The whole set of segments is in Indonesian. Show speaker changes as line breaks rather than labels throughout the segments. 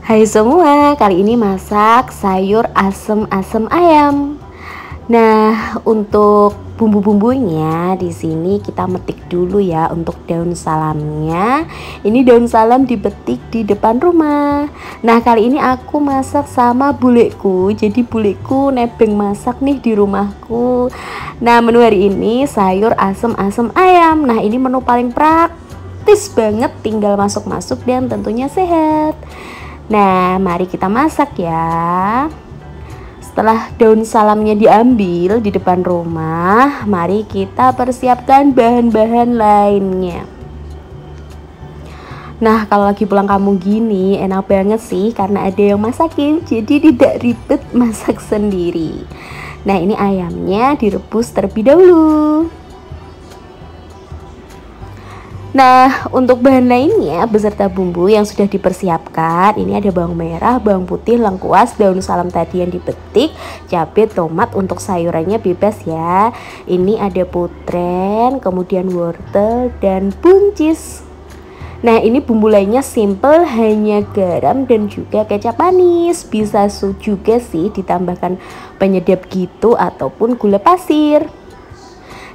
Hai semua, kali ini masak sayur asem-asem ayam. Nah, untuk bumbu-bumbunya di sini kita metik dulu ya untuk daun salamnya. Ini daun salam dipetik di depan rumah. Nah, kali ini aku masak sama bulekku. Jadi bulekku nebeng masak nih di rumahku. Nah, menu hari ini sayur asem-asem ayam. Nah, ini menu paling praktis banget, tinggal masuk-masuk dan tentunya sehat. Nah, mari kita masak ya. Setelah daun salamnya diambil di depan rumah, mari kita persiapkan bahan-bahan lainnya. Nah, kalau lagi pulang kampung gini enak banget sih karena ada yang masakin, jadi tidak ribet masak sendiri. Nah, ini ayamnya direbus terlebih dahulu. Nah, untuk bahan lainnya beserta bumbu yang sudah dipersiapkan, ini ada bawang merah, bawang putih, lengkuas, daun salam tadi yang dipetik, cabai, tomat. Untuk sayurannya bebas ya. Ini ada putrén, kemudian wortel dan buncis. Nah, ini bumbu lainnya simple, hanya garam dan juga kecap manis. Bisa juga sih ditambahkan penyedap gitu ataupun gula pasir.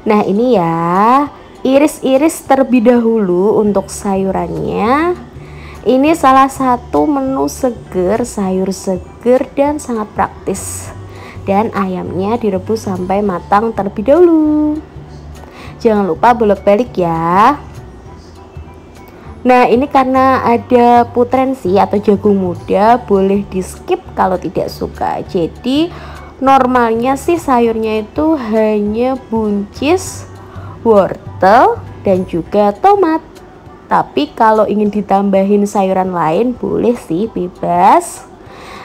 Nah, ini ya, iris-iris terlebih dahulu untuk sayurannya. Ini salah satu menu seger, sayur seger dan sangat praktis. Dan ayamnya direbus sampai matang terlebih dahulu. Jangan lupa bolak-balik ya. Nah, ini karena ada putrén sih atau jagung muda, boleh di skip kalau tidak suka. Jadi normalnya sih sayurnya itu hanya buncis, wortel dan juga tomat. Tapi kalau ingin ditambahin sayuran lain boleh sih, bebas.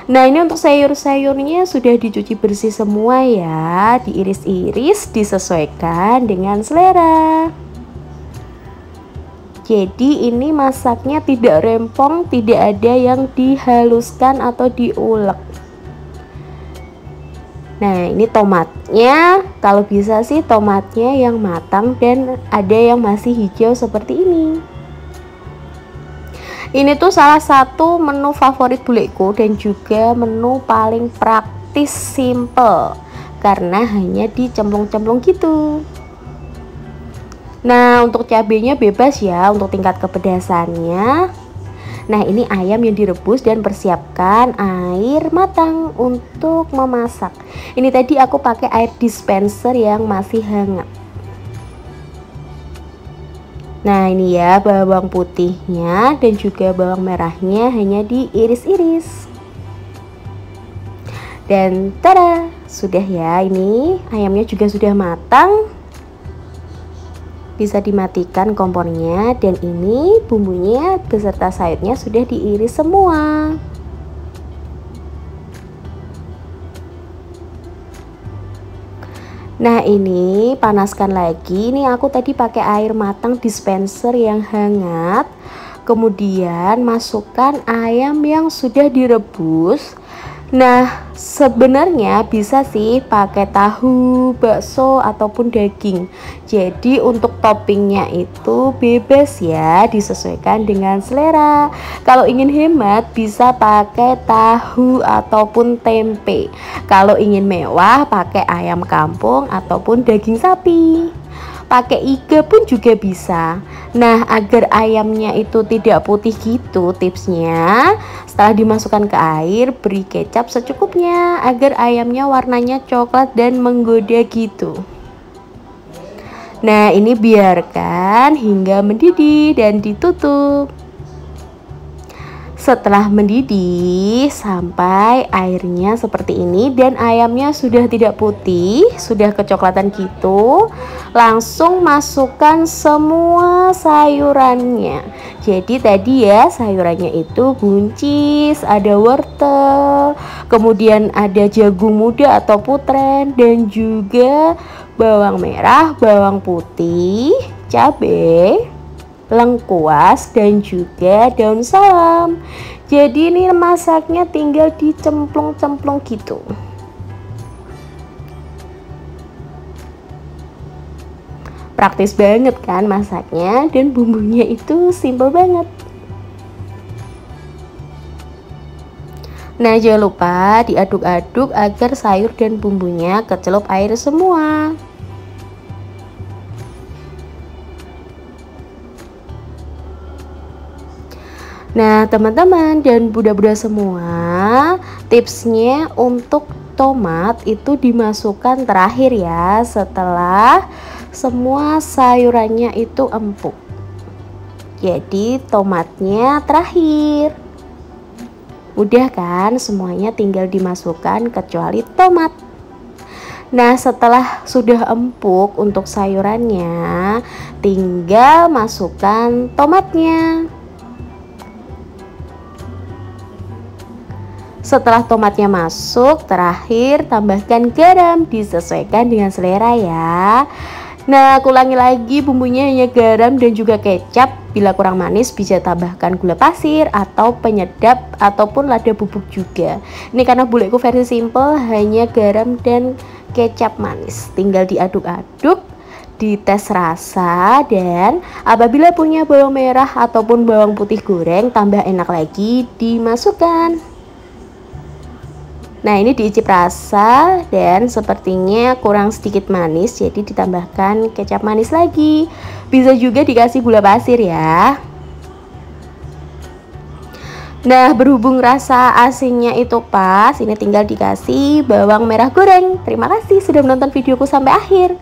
Nah, ini untuk sayur-sayurnya sudah dicuci bersih semua ya, diiris-iris, disesuaikan dengan selera. Jadi ini masaknya tidak rempong, tidak ada yang dihaluskan atau diulek. Nah, ini tomatnya, kalau bisa sih tomatnya yang matang dan ada yang masih hijau seperti ini. Ini tuh salah satu menu favorit bulekku dan juga menu paling praktis, simple, karena hanya dicemplung-cemplung gitu. Nah, untuk cabenya bebas ya untuk tingkat kepedasannya. Nah, ini ayam yang direbus dan persiapkan air matang untuk memasak. Ini tadi aku pakai air dispenser yang masih hangat. Nah, ini ya bawang putihnya dan juga bawang merahnya hanya diiris-iris. Dan tada, sudah ya, ini ayamnya juga sudah matang. Bisa dimatikan kompornya dan ini bumbunya beserta sayurnya sudah diiris semua. Nah, ini panaskan lagi. Ini aku tadi pakai air matang dispenser yang hangat. Kemudian masukkan ayam yang sudah direbus. Nah, sebenarnya bisa sih pakai tahu, bakso ataupun daging. Jadi untuk toppingnya itu bebas ya, disesuaikan dengan selera. Kalau ingin hemat bisa pakai tahu ataupun tempe. Kalau ingin mewah pakai ayam kampung ataupun daging sapi. Pakai iga pun juga bisa. Nah, agar ayamnya itu tidak putih gitu, tipsnya setelah dimasukkan ke air beri kecap secukupnya agar ayamnya warnanya coklat dan menggoda gitu. Nah, ini biarkan hingga mendidih dan ditutup. Setelah mendidih sampai airnya seperti ini dan ayamnya sudah tidak putih, sudah kecoklatan gitu, langsung masukkan semua sayurannya. Jadi tadi ya sayurannya itu buncis, ada wortel, kemudian ada jagung muda atau putrén dan juga bawang merah, bawang putih, cabai, lengkuas dan juga daun salam. Jadi ini masaknya tinggal dicemplung-cemplung gitu. Praktis banget kan masaknya dan bumbunya itu simple banget. Nah, jangan lupa diaduk-aduk agar sayur dan bumbunya kecelup air semua. Nah, teman-teman dan bunda-bunda semua, tipsnya untuk tomat itu dimasukkan terakhir ya, setelah semua sayurannya itu empuk. Jadi tomatnya terakhir. Mudah kan, semuanya tinggal dimasukkan kecuali tomat. Nah, setelah sudah empuk untuk sayurannya, tinggal masukkan tomatnya. Setelah tomatnya masuk, terakhir tambahkan garam, disesuaikan dengan selera ya. Nah, aku ulangi lagi, bumbunya hanya garam dan juga kecap. Bila kurang manis bisa tambahkan gula pasir atau penyedap ataupun lada bubuk juga. Ini karena buleku versi simple, hanya garam dan kecap manis. Tinggal diaduk-aduk, dites rasa, dan apabila punya bawang merah ataupun bawang putih goreng, tambah enak lagi dimasukkan. Nah, ini diicip rasa dan sepertinya kurang sedikit manis, jadi ditambahkan kecap manis lagi. Bisa juga dikasih gula pasir ya. Nah, berhubung rasa asinnya itu pas, ini tinggal dikasih bawang merah goreng. Terima kasih sudah menonton videoku sampai akhir.